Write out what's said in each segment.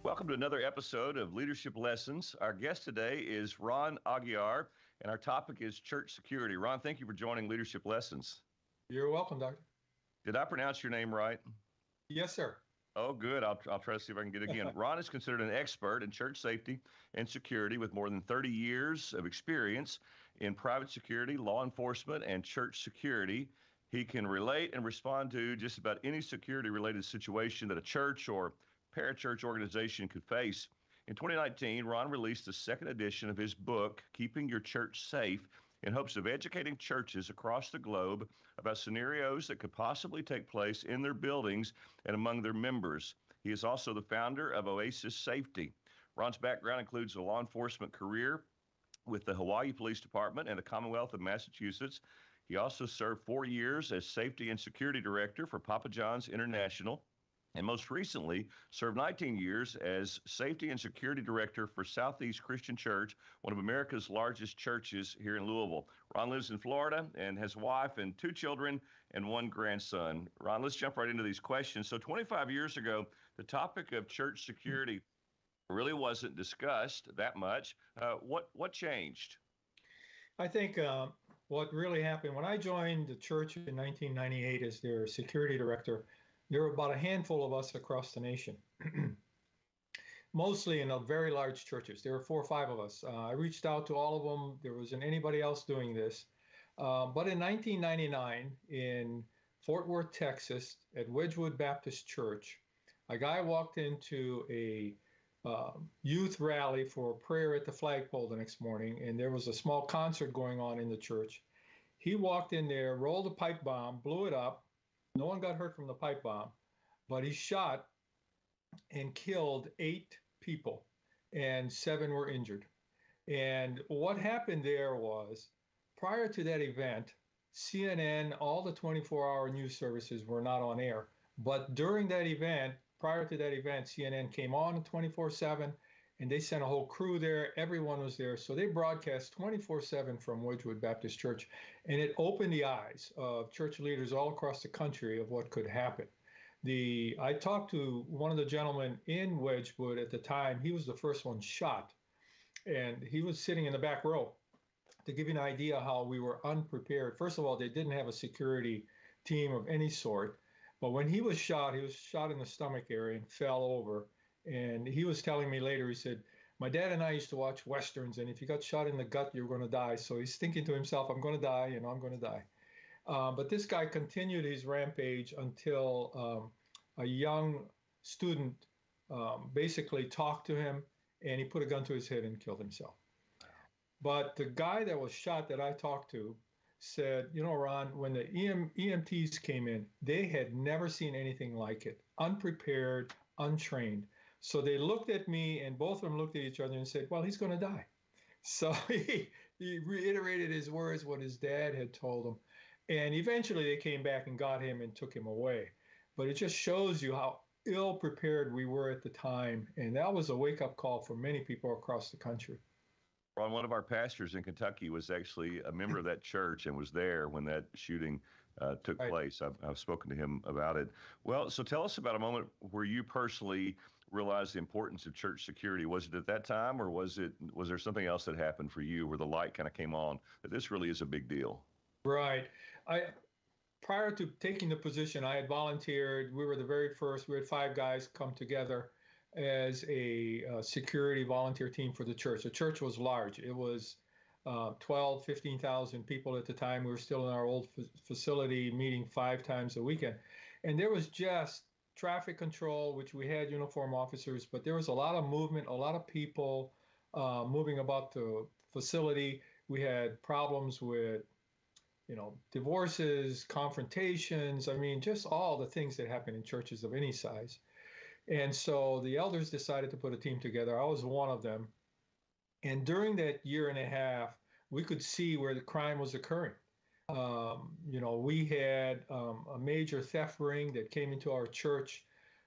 Welcome to another episode of Leadership Lessons. Our guest today is Ron Aguiar, and our topic is church security. Ron, thank you for joining Leadership Lessons. You're welcome, Doctor. Did I pronounce your name right? Yes, sir. Oh, good. I'll try to see if I can get it again. Ron is considered an expert in church safety and security with more than 30 years of experience in private security, law enforcement, and church security. He can relate and respond to just about any security-related situation that a church or parachurch organization could face. In 2019, Ron released the second edition of his book, Keeping Your Church Safe, in hopes of educating churches across the globe about scenarios that could possibly take place in their buildings and among their members. He is also the founder of Oasis Safety. Ron's background includes a law enforcement career with the Hawaii Police Department and the Commonwealth of Massachusetts. He also served 4 years as Safety and Security Director for Papa John's International, and most recently served 19 years as Safety and Security Director for Southeast Christian Church, one of America's largest churches here in Louisville. Ron lives in Florida and has a wife and 2 children and 1 grandson. Ron, let's jump right into these questions. So 25 years ago, the topic of church security really wasn't discussed that much. What changed? I think what really happened when I joined the church in 1998 as their security director, there were about a handful of us across the nation, mostly in very large churches. There were 4 or 5 of us. I reached out to all of them. There wasn't anybody else doing this. But in 1999, in Fort Worth, Texas, at Wedgwood Baptist Church, a guy walked into a youth rally for prayer at the flagpole the next morning, and there was a small concert going on in the church. He walked in there, rolled a pipe bomb, blew it up. No one got hurt from the pipe bomb, but he shot and killed 8 people, and 7 were injured. And what happened there was, prior to that event, CNN, all the 24-hour news services were not on air. But during that event, prior to that event, CNN came on 24/7, and they sent a whole crew there. Everyone was there. So they broadcast 24/7 from Wedgwood Baptist Church, and it opened the eyes of church leaders all across the country of what could happen. I talked to one of the gentlemen in Wedgwood at the time. He was the first one shot, and he was sitting in the back row. To give you an idea how we were unprepared, first of all, they didn't have a security team of any sort. But when he was shot in the stomach area and fell over. And he was telling me later, he said, my dad and I used to watch Westerns, and if you got shot in the gut, you're going to die. So he's thinking to himself, I'm going to die, I'm going to die. But this guy continued his rampage until a young student basically talked to him, and he put a gun to his head and killed himself. But the guy that was shot that I talked to said, Ron, when the EMTs came in, they had never seen anything like it. Unprepared, untrained. So they looked at me, and both of them looked at each other and said, well, he's going to die. So he reiterated his words, what his dad had told him. And eventually they came back and got him and took him away. But it just shows you how ill prepared we were at the time. And that was a wake-up call for many people across the country. Ron, one of our pastors in Kentucky was actually a member of that church and was there when that shooting took place. I've spoken to him about it. Well, so tell us about a moment where you personally realized the importance of church security. Was it at that time, or was there something else that happened for you where the light kind of came on that this really is a big deal? Right. Prior to taking the position, I had volunteered. We were the very first. We had 5 guys come together as a security volunteer team for the church. The church was large. It was 12, 15,000 people at the time. We were still in our old facility, meeting 5 times a weekend. And there was just traffic control, which we had uniform officers, but there was a lot of movement, a lot of people moving about the facility. We had problems with, divorces, confrontations. I mean, just all the things that happen in churches of any size. And so the elders decided to put a team together. I was one of them. And during that year and a half, we could see where the crime was occurring. We had a major theft ring that came into our church.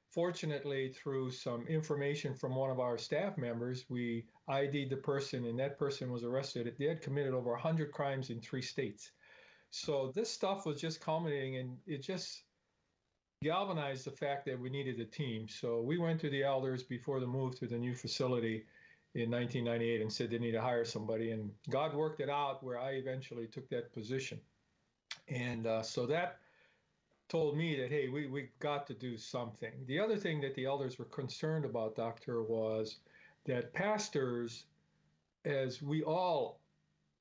Fortunately, through some information from one of our staff members, we ID'd the person, and that person was arrested. They had committed over 100 crimes in 3 states. So this stuff was just culminating, and it just galvanized the fact that we needed a team. So we went to the elders before the move to the new facility in 1998 and said they need to hire somebody. And God worked it out where I eventually took that position. And so that told me that, hey, we got to do something. The other thing that the elders were concerned about, Doctor, was that pastors, as we all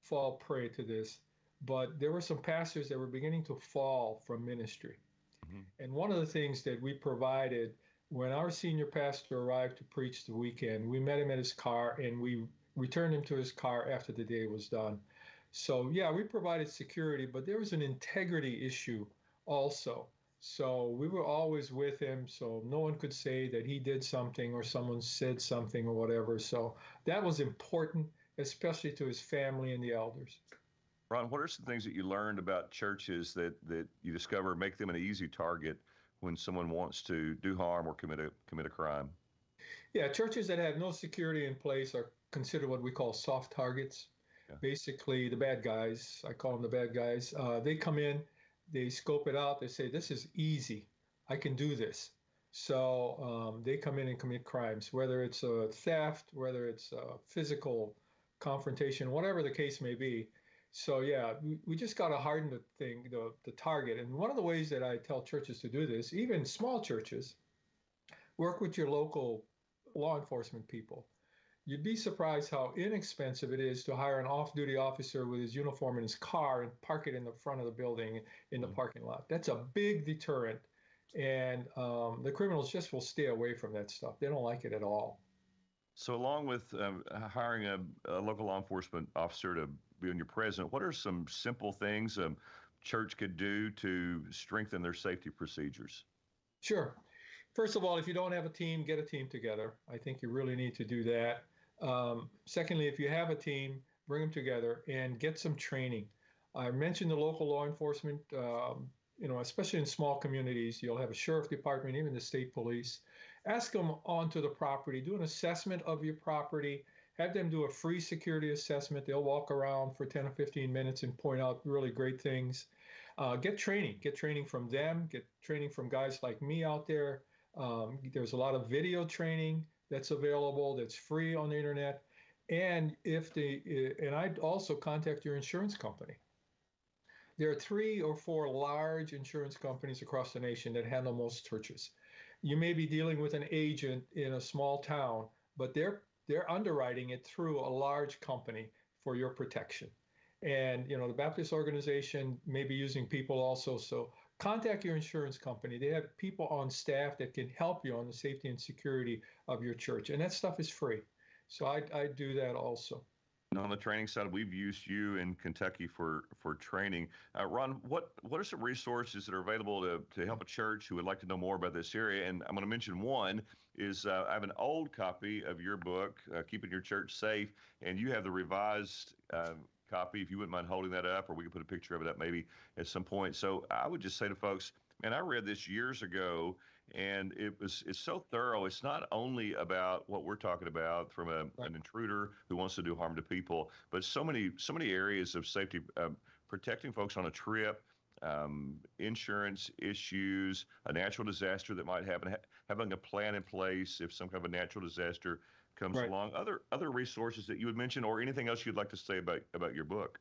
fall prey to this, but there were some pastors that were beginning to fall from ministry. Mm-hmm. And one of the things that we provided when our senior pastor arrived to preach the weekend, we met him at his car and we returned him to his car after the day was done. So, yeah, we provided security, but there was an integrity issue also. So, we were always with him, so no one could say that he did something or someone said something or whatever. So, that was important, especially to his family and the elders. Ron, what are some things that you learned about churches that you discover make them an easy target when someone wants to do harm or commit a crime? Yeah, churches that have no security in place are considered what we call soft targets. Yeah. Basically, the bad guys, I call them the bad guys, they come in, they scope it out, they say, this is easy, I can do this. So they come in and commit crimes, whether it's a theft, whether it's a physical confrontation, whatever the case may be. So yeah, we just got to harden the thing, the target. And one of the ways that I tell churches to do this, even small churches, work with your local law enforcement people. You'd be surprised how inexpensive it is to hire an off-duty officer with his uniform in his car and park it in the front of the building in the parking lot. That's a big deterrent, and the criminals just will stay away from that stuff. They don't like it at all. So, along with hiring a local law enforcement officer to be on your present, what are some simple things a church could do to strengthen their safety procedures? Sure. First of all, if you don't have a team, get a team together. I think you really need to do that. Secondly, if you have a team, bring them together and get some training. I mentioned the local law enforcement, especially in small communities, you'll have a sheriff department, even the state police. Ask them onto the property, do an assessment of your property, have them do a free security assessment. They'll walk around for 10 or 15 minutes and point out really great things. Get training from them, get training from guys like me out there. There's a lot of video training that's available, that's free on the internet. And I'd also contact your insurance company. There are 3 or 4 large insurance companies across the nation that handle most churches. You may be dealing with an agent in a small town, but they're underwriting it through a large company for your protection. And the Baptist organization may be using people also. So contact your insurance company. They have people on staff that can help you on the safety and security of your church. And that stuff is free. So I do that also. And on the training side, we've used you in Kentucky for training. Ron, what are some resources that are available to help a church who would like to know more about this area? And I'm going to mention one is I have an old copy of your book, Keeping Your Church Safe, and you have the revised copy. If you wouldn't mind holding that up, or we could put a picture of it up maybe at some point. So I would just say to folks, man, I read this years ago, and it's so thorough. It's not only about what we're talking about from an intruder who wants to do harm to people, but so many areas of safety, protecting folks on a trip, insurance issues, a natural disaster that might happen, having a plan in place if some kind of a natural disaster comes along. Other resources that you would mention, or anything else you'd like to say about your book?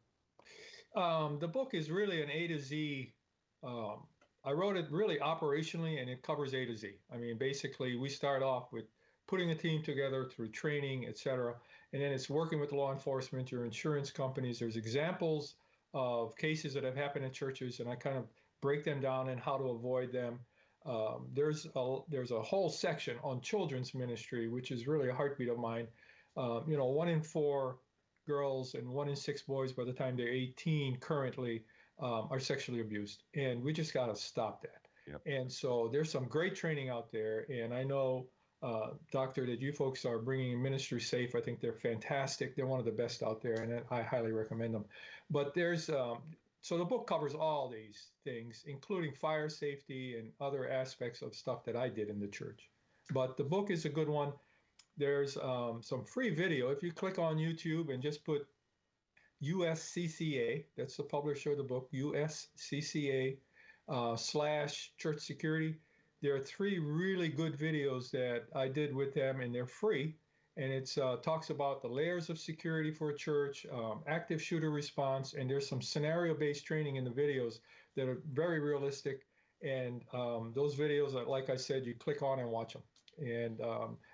The book is really an A to Z. I wrote it really operationally, and it covers A to Z. I mean, basically, we start off with putting a team together through training, et cetera. And then it's working with law enforcement, your insurance companies. There's examples of cases that have happened in churches, and I kind of break them down and how to avoid them. There's a whole section on children's ministry, which is really a heartbeat of mine. 1 in 4 girls and 1 in 6 boys by the time they're 18 currently are sexually abused, and we just got to stop that. Yep. And so there's some great training out there, and I know, Doctor, that you folks are bringing Ministry Safe. I think they're fantastic. They're one of the best out there, and I highly recommend them. But so the book covers all these things, including fire safety and other aspects of stuff that I did in the church. But the book is a good one. There's some free video. If you click on YouTube and just put USCCA, that's the publisher of the book, USCCA /church security, there are three really good videos that I did with them, and they're free. And it talks about the layers of security for a church, active shooter response, and there's some scenario-based training in the videos that are very realistic. And those videos, like I said, you click on and watch them. And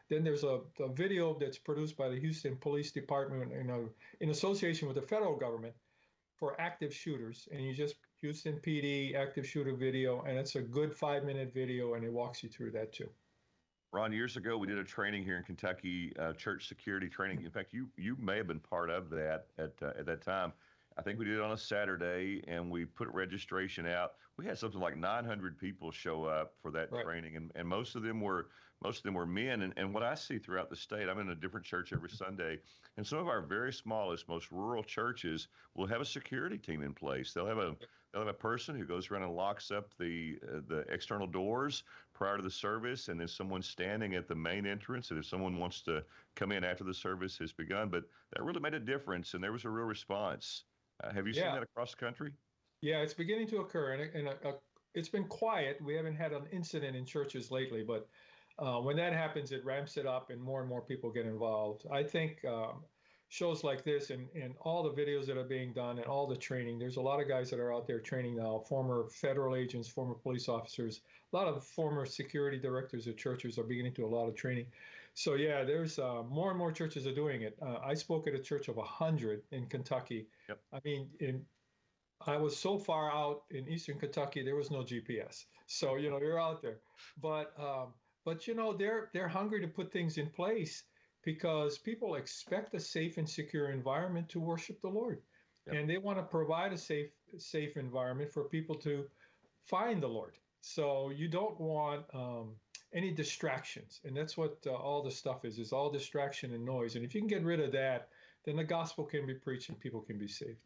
then there's a video that's produced by the Houston Police Department in association with the federal government for active shooters. And you just Houston PD active shooter video, and it's a good 5-minute video, and it walks you through that too. Ron, years ago, we did a training here in Kentucky, church security training. In fact, you may have been part of that at that time. I think we did it on a Saturday, and we put registration out. We had something like 900 people show up for that Right. training, and most of them were men. And what I see throughout the state, I'm in a different church every Sunday, and some of our very smallest, most rural churches will have a security team in place. They'll have a person who goes around and locks up the external doors prior to the service, and then someone standing at the main entrance. And if someone wants to come in after the service has begun, but that really made a difference, and there was a real response. Have you seen Yeah. that across the country? Yeah, it's beginning to occur, and it's been quiet. We haven't had an incident in churches lately, but when that happens, it ramps it up, and more people get involved. I think shows like this and all the videos that are being done and all the training. There's a lot of guys that are out there training now, former federal agents, former police officers, a lot of former security directors of churches are beginning to do a lot of training. So yeah, there's more and more churches are doing it. I spoke at a church of 100 in Kentucky. Yep. I mean, I was so far out in Eastern Kentucky, there was no GPS. So, you're out there. But they're hungry to put things in place because people expect a safe and secure environment to worship the Lord. Yep. And they want to provide a safe environment for people to find the Lord. So you don't want any distractions. And that's what all the stuff is all distraction and noise. And if you can get rid of that, then the gospel can be preached and people can be saved.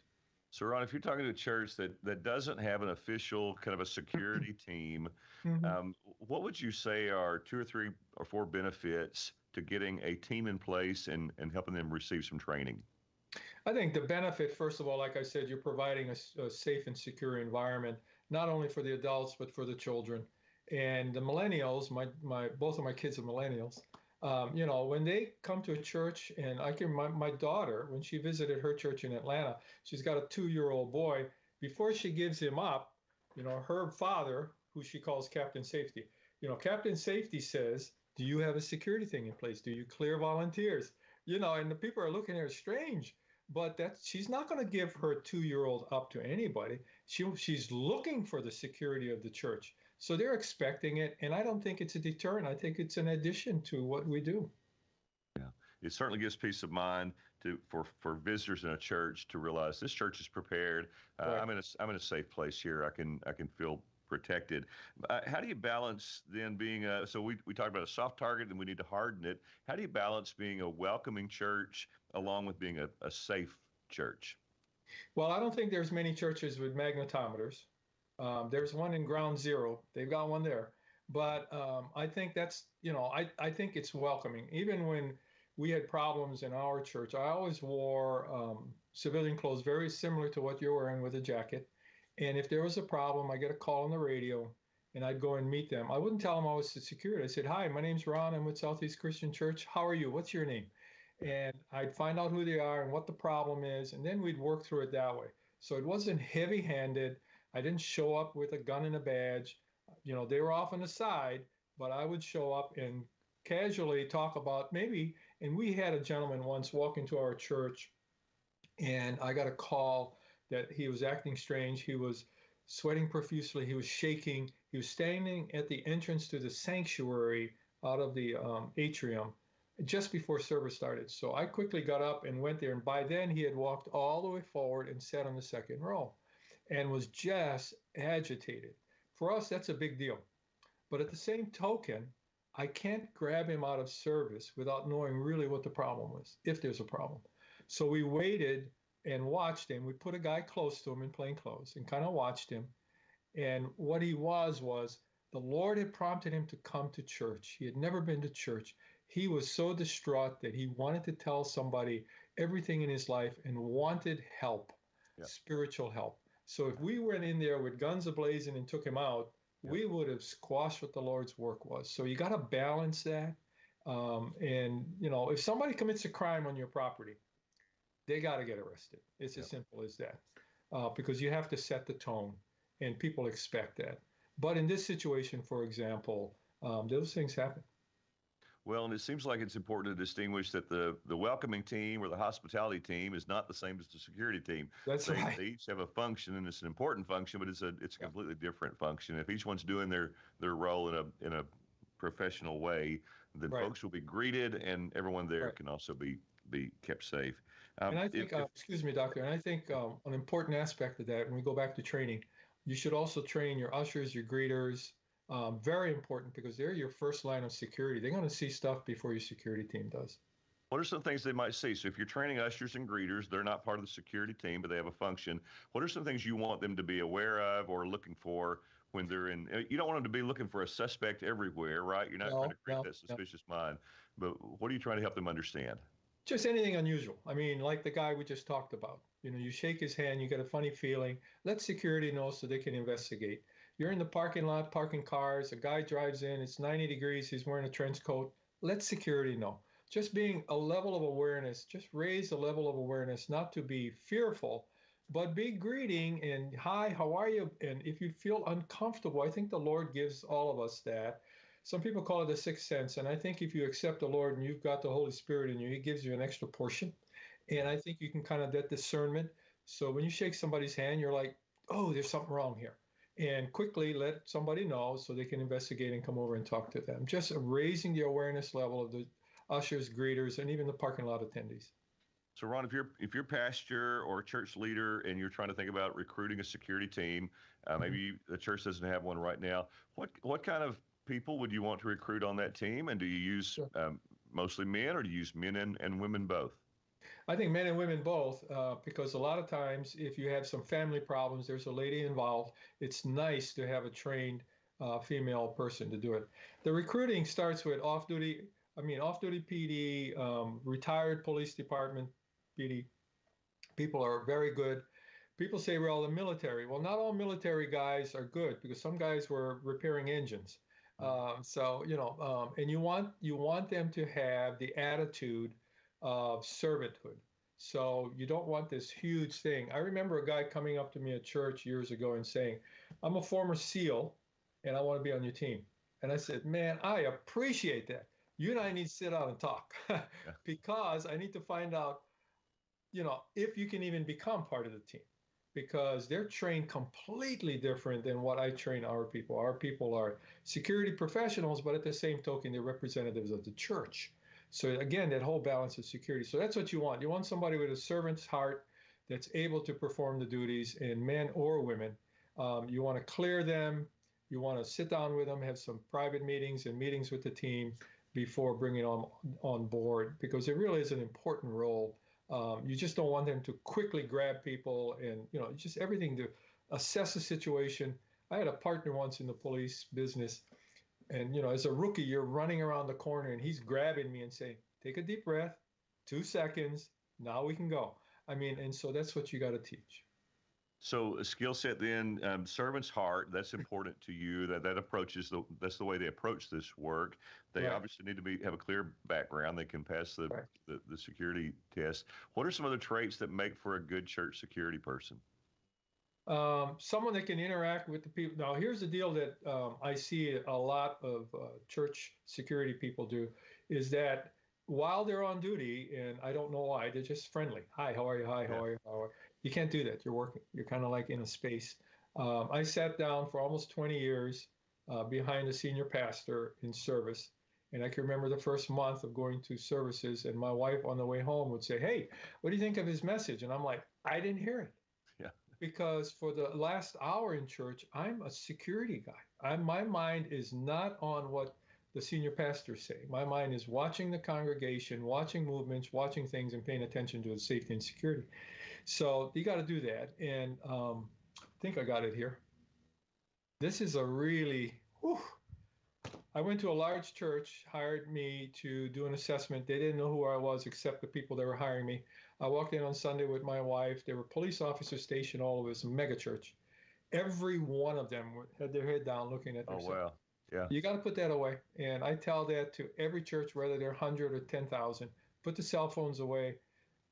So, Ron, if you're talking to a church that doesn't have an official kind of a security team, Mm-hmm. what would you say are 2 or 3 or 4 benefits to getting a team in place and helping them receive some training? I think the benefit, first of all, like I said, you're providing a safe and secure environment, not only for the adults, but for the children. And the millennials, both of my kids are millennials. When they come to a church, and my daughter, when she visited her church in Atlanta, she's got a 2-year-old boy. Before she gives him up, her father, who she calls Captain Safety, Captain Safety says, "Do you have a security thing in place? Do you clear volunteers?" And the people are looking at her strange, but she's not going to give her 2-year-old up to anybody. She's looking for the security of the church. So they're expecting it, and I don't think it's a deterrent. I think it's an addition to what we do. Yeah, it certainly gives peace of mind for visitors in a church to realize this church is prepared. Right. I'm in a safe place here. I can feel protected. How do you balance then being so we talked about a soft target and we need to harden it. How do you balance being a welcoming church along with being a safe church? Well, I don't think there's many churches with magnetometers. There's one in Ground Zero. They've got one there. But I think I think it's welcoming. Even when we had problems in our church, I always wore civilian clothes very similar to what you're wearing with a jacket. And if there was a problem, I get a call on the radio and I'd go and meet them. I wouldn't tell them I was the security. I said, "Hi, my name's Ron. I'm with Southeast Christian Church. How are you? What's your name?" And I'd find out who they are and what the problem is. And then we'd work through it that way. So it wasn't heavy handed. I didn't show up with a gun and a badge. They were off on the side, but I would show up and casually talk about maybe. And we had a gentleman once walk into our church, and I got a call that he was acting strange. He was sweating profusely. He was shaking. He was standing at the entrance to the sanctuary out of the atrium just before service started. So I quickly got up and went there. And by then, he had walked all the way forward and sat on the second row and was just agitated. For us, that's a big deal. But at the same token, I can't grab him out of service without knowing really what the problem was, if there's a problem. So we waited and watched him. We put a guy close to him in plain clothes and kind of watched him. And what he was the Lord had prompted him to come to church. He had never been to church. He was so distraught that he wanted to tell somebody everything in his life and wanted help, Yeah. spiritual help. So if we went in there with guns ablazing and took him out, Yep. we would have squashed what the Lord's work was. So you got to balance that. And, if somebody commits a crime on your property, they got to get arrested. It's as Yep. simple as that, because you have to set the tone, and people expect that. But in this situation, for example, those things happen. Well, and it seems like it's important to distinguish that the welcoming team or the hospitality team is not the same as the security team. That's They right. each have a function, and it's an important function, but it's a Yeah, completely different function. If each one's doing their role in a professional way, then right, folks will be greeted, and everyone there right. can also be kept safe. And I If, think, if excuse me, doctor, and I think an important aspect of that, when we go back to training, you should also train your ushers, your greeters. Very important, because they're your first line of security. They're going to see stuff before your security team does. What are some things they might see? So if you're training ushers and greeters, they're not part of the security team, but they have a function. What are some things you want them to be aware of or looking for when they're in? You don't want them to be looking for a suspect everywhere, right? You're not trying No, to create no, that no. suspicious mind. But what are you trying to help them understand? Just anything unusual. I mean, like the guy we just talked about. You shake his hand, you get a funny feeling. Let security know so they can investigate. You're in the parking lot parking cars, a guy drives in, it's 90 degrees, he's wearing a trench coat. Let security know. Just being a level of awareness, just raise the level of awareness, not to be fearful, but be greeting and hi, how are you? And if you feel uncomfortable, I think the Lord gives all of us that. Some people call it the sixth sense. And I think if you accept the Lord and you've got the Holy Spirit in you, He gives you an extra portion. And I think you can kind of that discernment. So when you shake somebody's hand, you're like, oh, there's something wrong here. And quickly let somebody know so they can investigate and come over and talk to them. Just raising the awareness level of the ushers, greeters, and even the parking lot attendees. So Ron, if you're pastor or a church leader and you're trying to think about recruiting a security team, Mhm. maybe the church doesn't have one right now. What kind of people would you want to recruit on that team? And do you use Sure. mostly men, or do you use men and women both? I think men and women both, because a lot of times if you have some family problems, there's a lady involved. It's nice to have a trained female person to do it. The recruiting starts with off-duty PD, retired police department PD. People are very good. People say, well, the military. Well, not all military guys are good, because some guys were repairing engines. And you want them to have the attitude of servanthood. So you don't want this huge thing. I remember a guy coming up to me at church years ago and saying, I'm a former SEAL and I want to be on your team. And I said, man, I appreciate that. You and I need to sit down and talk Yeah. because I need to find out, if you can even become part of the team, because they're trained completely different than what I train our people. Our people are security professionals, but at the same token, they're representatives of the church. So again, that whole balance of security. So that's what you want. You want somebody with a servant's heart that's able to perform the duties, and men or women. You want to clear them. You want to sit down with them, have some private meetings and meetings with the team before bringing them on board, because it really is an important role. You just don't want them to quickly grab people and, just everything to assess the situation. I had a partner once in the police business, and, as a rookie, you're running around the corner and he's grabbing me and saying, take a deep breath, 2 seconds, now we can go. I mean, and so that's what you got to teach. So a skill set then, servant's heart, that's important to you. That's the way they approach this work. They Right, obviously need to have a clear background. They can pass the, right. the the security test. What are some other traits that make for a good church security person? Someone that can interact with the people. Now, here's the deal that I see a lot of church security people do, is that while they're on duty, and I don't know why, they're just friendly. Hi, how are you? Hi, how Yeah. are you? How are you? You can't do that. You're working. You're kind of like in a space. I sat down for almost 20 years behind a senior pastor in service. And I can remember the first month of going to services, and my wife on the way home would say, hey, what do you think of his message? And I'm like, I didn't hear it, Yeah. because for the last hour in church, I'm a security guy. My mind is not on what the senior pastors say. My mind is watching the congregation, watching movements, watching things, and paying attention to the safety and security. So you got to do that. And I think I got it here. This is a really, whew, I went to a large church, hired me to do an assessment. They didn't know who I was except the people that were hiring me. I walked in on Sunday with my wife. There were police officers stationed all over this mega church. Every one of them had their head down looking at their Oh, cell. wow. Yeah. You got to put that away. And I tell that to every church, whether they're 100 or 10,000, put the cell phones away.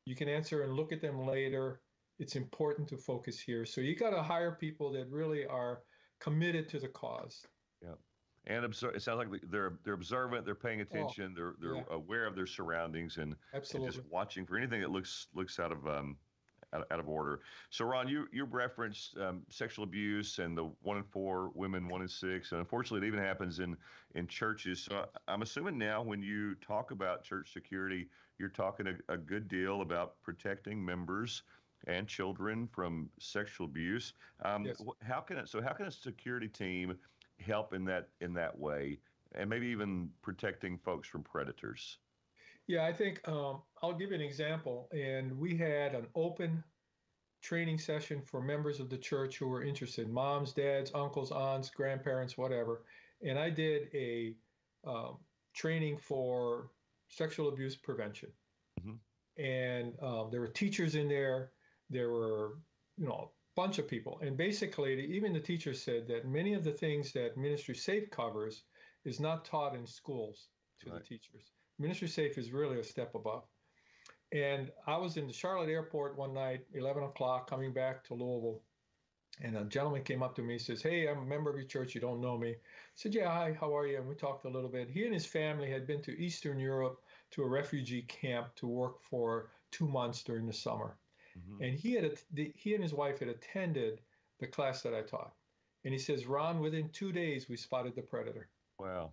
You can answer and look at them later. It's important to focus here. So you got to hire people that really are committed to the cause. Yeah. And observe, it sounds like they're observant, they're paying Oh, attention, they're yeah, aware of their surroundings, and just absolutely. watching for anything that looks out of order. So, Ron, you referenced sexual abuse and the 1 in 4 women, 1 in 6, and unfortunately, it even happens in churches. So, I'm assuming now when you talk about church security, you're talking a good deal about protecting members and children from sexual abuse. Yes. How can a security team help in that way, and maybe even protecting folks from predators? Yeah, I think I'll give you an example. And we had an open training session for members of the church who were interested, moms, dads, uncles, aunts, grandparents, whatever. And I did a um, training for sexual abuse prevention. Hmm. And there were teachers in there. There were, a bunch of people. And basically, even the teachers said that many of the things that Ministry Safe covers is not taught in schools to the Right. teachers. Ministry Safe is really a step above. And I was in the Charlotte airport one night, 11 o'clock, coming back to Louisville. And a gentleman came up to me and says, "Hey, I'm a member of your church. You don't know me." I said, "Yeah, hi, how are you?" And we talked a little bit. He and his family had been to Eastern Europe to a refugee camp to work for 2 months during the summer. Hmm. And he and his wife had attended the class that I taught. And he says, "Ron, within 2 days, we spotted the predator." Wow.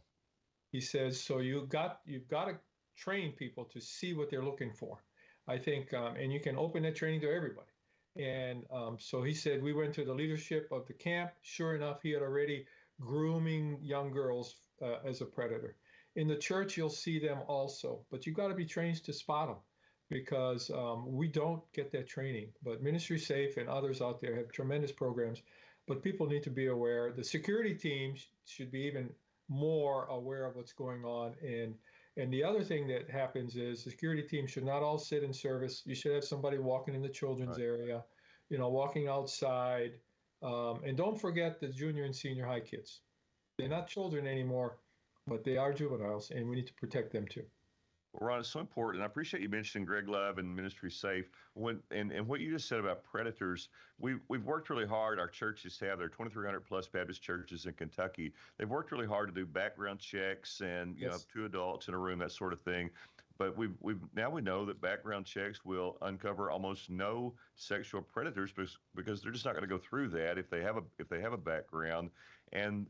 He says, "So you've got to train people to see what they're looking for." I think, and you can open that training to everybody. And so he said, we went to the leadership of the camp. Sure enough, he had already grooming young girls as a predator. In the church, you'll see them also, but you've got to be trained to spot them because we don't get that training. But Ministry Safe and others out there have tremendous programs, but people need to be aware. The security teams should be even more aware of what's going on. And the other thing that happens is the security team should not all sit in service. You should have somebody walking in the children's Right. area, walking outside. And don't forget the junior and senior high kids. They're Yeah. not children anymore, but they are juveniles, and we need to protect them too. Well, Ron, it's so important. I appreciate you mentioning Greg Love and Ministry Safe. And what you just said about predators, we've worked really hard. Our churches have, there are 2,300 plus Baptist churches in Kentucky. They've worked really hard to do background checks and, Yes. 2 adults in a room, that sort of thing. But now we know that background checks will uncover almost no sexual predators because they're just not going to go through that if they have a background, and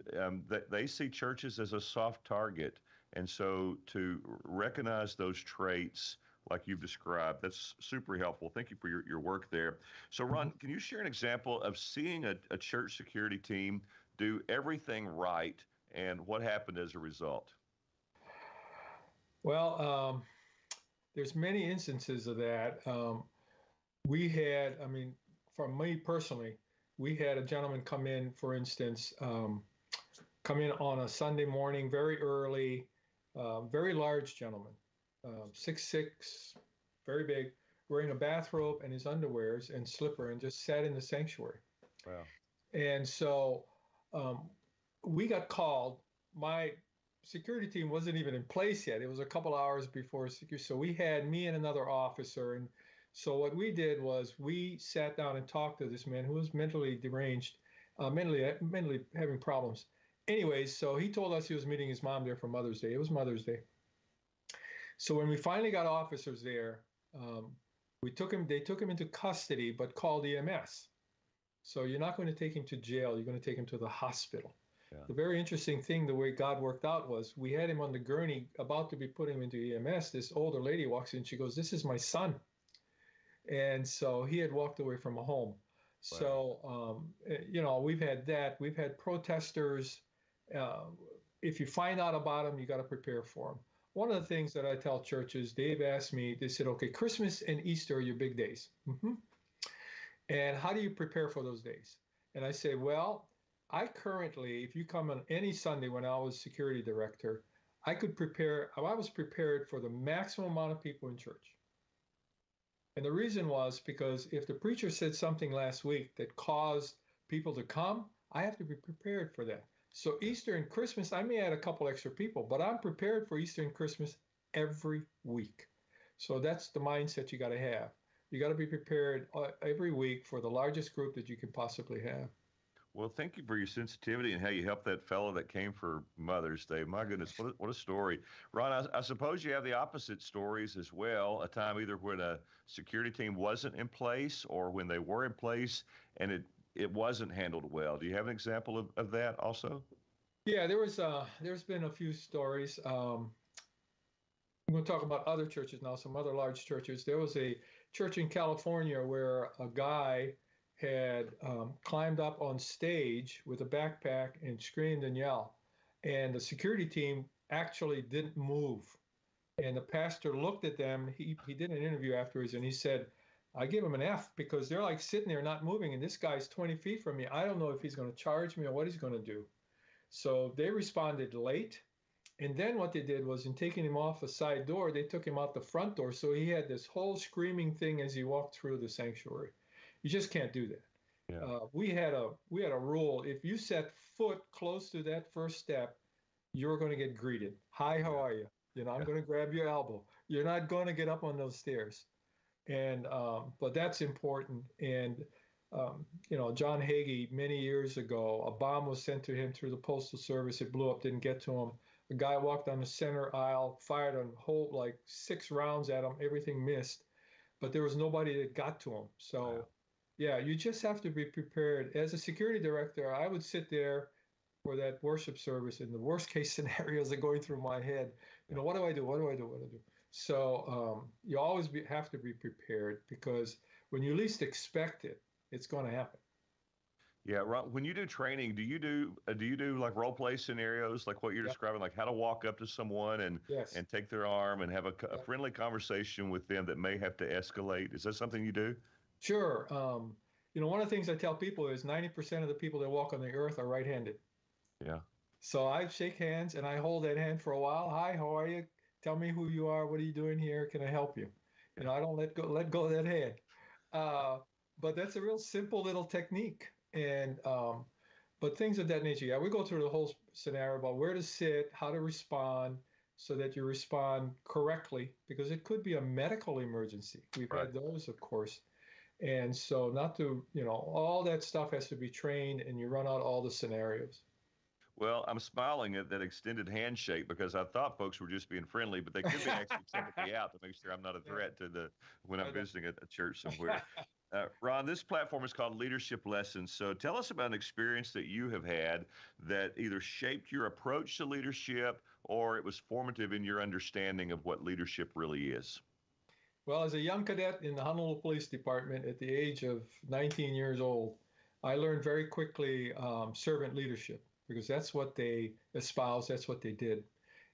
that they see churches as a soft target. And so to recognize those traits like you've described, that's super helpful. Thank you for your work there. So, Mhm. Ron, can you share an example of seeing a church security team do everything right and what happened as a result? Well, there's many instances of that. We had, I mean, for me personally, we had a gentleman come in, for instance, come in on a Sunday morning very early, very large gentleman, 6'6", very big, wearing a bathrobe and his underwears and slipper, and just sat in the sanctuary. Wow. And so um, we got called. My security team wasn't even in place yet. It was a couple hours before security. So we had me and another officer. And so what we did was we sat down and talked to this man who was mentally deranged, mentally having problems. Anyways, so he told us he was meeting his mom there for Mother's Day. It was Mother's Day. So when we finally got officers there, um, they took him into custody, but called EMS. So you're not going to take him to jail. You're going to take him to the hospital. Yeah. The very interesting thing, the way God worked out was we had him on the gurney about to be putting him into EMS. This older lady walks in. She goes, "This is my son." And so he had walked away from a home. Wow. So, we've had that. We've had protesters. Uh, if you find out about them, you got to prepare for them. One of the things that I tell churches, Dave asked me, they said, "Okay, Christmas and Easter are your big days. And how do you prepare for those days?" And I say, "Well, I currently, if you come on any Sunday when I was security director, I was prepared for the maximum amount of people in church." And the reason was because if the preacher said something last week that caused people to come, I have to be prepared for that. So Easter and Christmas, I may add a couple extra people, but I'm prepared for Easter and Christmas every week. So that's the mindset you got to have. You got to be prepared every week for the largest group that you can possibly have. Well, thank you for your sensitivity and how you helped that fellow that came for Mother's Day. My goodness, what a story. Ron, I suppose you have the opposite stories as well, a time either when a security team wasn't in place or when they were in place and it wasn't handled well. Do you have an example of that also? Yeah, there's been a few stories. I'm going to talk about other churches now, some other large churches. There was a church in California where a guy had climbed up on stage with a backpack and screamed and yelled. And the security team actually didn't move. And the pastor looked at them. He did an interview afterwards and he said, I give him an F because they're like sitting there not moving. And this guy's 20 feet from me. I don't know if he's going to charge me or what he's going to do. So they responded late. And then what they did was in taking him off a side door, they took him out the front door. So he had this whole screaming thing as he walked through the sanctuary. You just can't do that. Yeah. We had a rule. If you set foot close to that first step, you're going to get greeted. Hi, how are you? You know, I'm going to grab your elbow. You're not going to get up on those stairs. And but that's important. And you know, John Hagee many years ago, a bomb was sent to him through the postal service. It blew up, didn't get to him. A guy walked on the center aisle, fired a whole like 6 rounds at him. Everything missed, but there was nobody that got to him. So, wow. Yeah, you just have to be prepared. As a security director, I would sit there for that worship service, and the worst case scenarios are going through my head. You know, what do I do? What do I do? What do I do? So you always have to be prepared because when you least expect it, it's going to happen. Yeah, Ron, when you do training, do you do like role play scenarios like what you're describing, like how to walk up to someone and Yes. and take their arm and have a friendly conversation with them that may have to escalate? Is that something you do? Sure. You know, one of the things I tell people is 90% of the people that walk on the earth are right-handed. Yeah. So I shake hands and I hold that hand for a while. Hi, how are you? Tell me who you are. What are you doing here? Can I help you? You know, I don't let go of that hand. But that's a real simple little technique. And but things of that nature. Yeah, we go through the whole scenario about where to sit, how to respond, so that you respond correctly, because it could be a medical emergency. We've had those, of course. And so not to, you know, all that stuff has to be trained and you run out all the scenarios. Well, I'm smiling at that extended handshake because I thought folks were just being friendly, but they could be actually checking me out to make sure I'm not a threat to when I'm visiting a church somewhere. Ron, this platform is called Leadership Lessons. So tell us about an experience that you have had that either shaped your approach to leadership or it was formative in your understanding of what leadership really is. Well, as a young cadet in the Honolulu Police Department at the age of 19 years old, I learned very quickly servant leadership because that's what they espoused, that's what they did.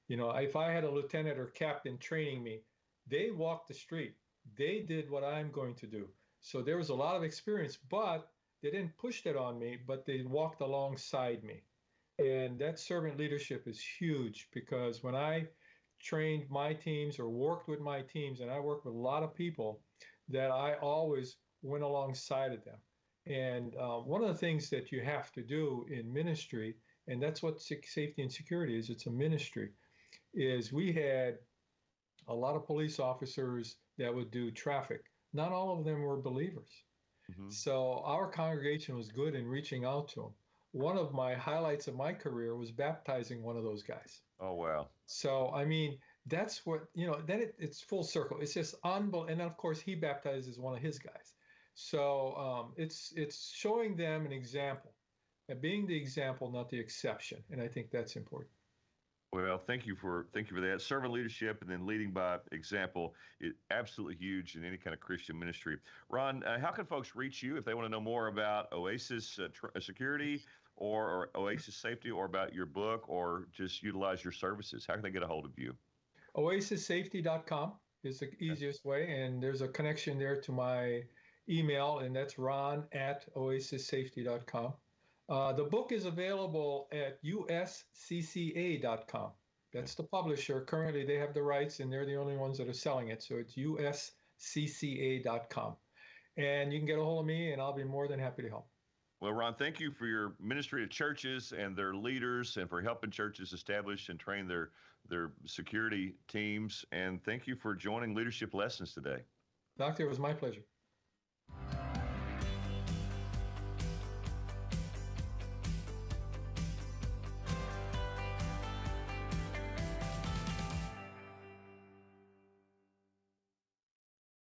You know, if I had a lieutenant or captain training me, they walked the street. They did what I'm going to do. So there was a lot of experience, but they didn't push that on me, but they walked alongside me. And that servant leadership is huge because when I trained my teams or worked with my teams, and I worked with a lot of people, that I always went alongside of them. And one of the things that you have to do in ministry, and that's what safety and security is, it's a ministry, is we had a lot of police officers that would do traffic. Not all of them were believers. Mm-hmm. So our congregation was good in reaching out to them. One of my highlights of my career was baptizing one of those guys. Oh, wow. So, I mean, that's what, you know, then it's full circle. It's just unbelievable. And of course, he baptizes one of his guys. So it's showing them an example and being the example, not the exception. And I think that's important. Well, thank you for that. Servant leadership and then leading by example is absolutely huge in any kind of Christian ministry. Ron, how can folks reach you if they want to know more about Oasis Security or Oasis Safety or about your book or just utilize your services? How can they get a hold of you? OasisSafety.com is the easiest way, and there's a connection there to my email, and that's ron@oasissafety.com. The book is available at uscca.com. That's the publisher. Currently, they have the rights, and they're the only ones that are selling it. So it's uscca.com. And you can get a hold of me, and I'll be more than happy to help. Well, Ron, thank you for your ministry to churches and their leaders and for helping churches establish and train their security teams. And thank you for joining Leadership Lessons today. Doctor, it was my pleasure.